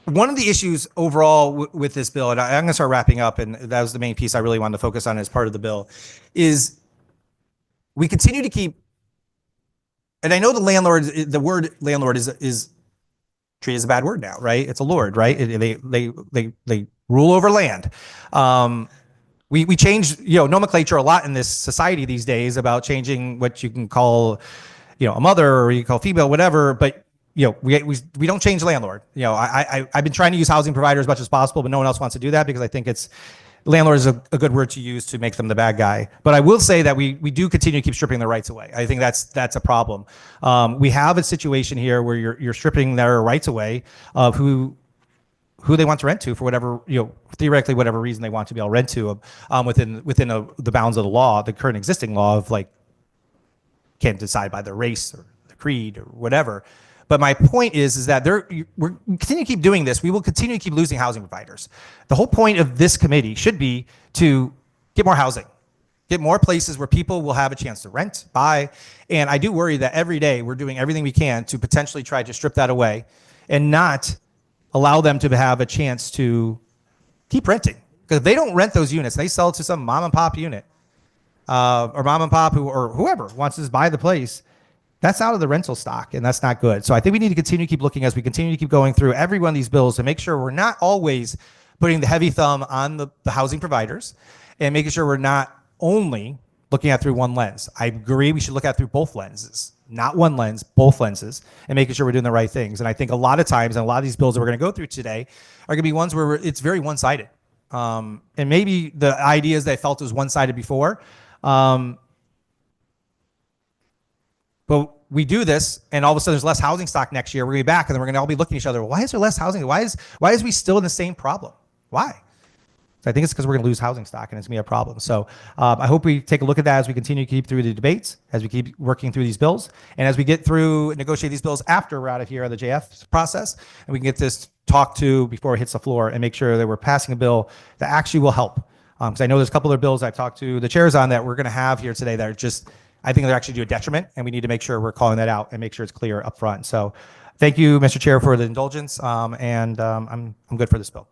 one of the issues overall with this bill, and I'm going to start wrapping up, and that was the main piece I really wanted to focus on as part of the bill, is we continue to keep, and I know the word landlord is treated as a bad word now, right? It's a lord, right? They rule over land. We change, nomenclature a lot in this society these days about changing what you can call, a mother, or you call female, whatever. But we don't change landlord. I've been trying to use housing provider as much as possible, but no one else wants to do that because I think landlord is a good word to use to make them the bad guy. But I will say that we do continue to keep stripping their rights away. I think that's a problem. We have a situation here where you're stripping their rights away of who they want to rent to for whatever, theoretically whatever reason they want to be able to rent to within the bounds of the law, the current existing law of can't decide by their race or their creed or whatever. But my point is that we're continue to keep doing this. We will continue to keep losing housing providers. The whole point of this committee should be to get more housing, get more places where people will have a chance to rent, buy. And I do worry that every day we're doing everything we can to potentially try to strip that away and not allow them to have a chance to keep renting. Because if they don't rent those units, they sell it to some mom and pop unit or mom and pop or whoever wants to just buy the place. That's out of the rental stock, and that's not good. So I think we need to continue to keep looking as we continue to keep going through every one of these bills to make sure we're not always putting the heavy thumb on the housing providers and making sure we're not only looking at through one lens. I agree we should look at through both lenses, not one lens, both lenses, and making sure we're doing the right things. And I think a lot of times, and a lot of these bills that we're going to go through today are going to be ones where it's very one-sided. And maybe the ideas that I felt was one-sided before, but we do this, and all of a sudden there's less housing stock next year. We're going to be back, and then we're going to all be looking at each other. Well, why is there less housing? Why is we still in the same problem? Why? So I think it's because we're going to lose housing stock, and it's going to be a problem. So I hope we take a look at that as we continue to keep through the debates, as we keep working through these bills, and as we get through negotiate these bills after we're out of here on the JF process, and we can get this talked to before it hits the floor and make sure that we're passing a bill that actually will help. Because I know there's a couple of bills I've talked to the chairs on that we're going to have here today that are just, I think they're actually do a detriment, and we need to make sure we're calling that out and make sure it's clear up front. So thank you, Mr. Chair, for the indulgence, and I'm good for this bill.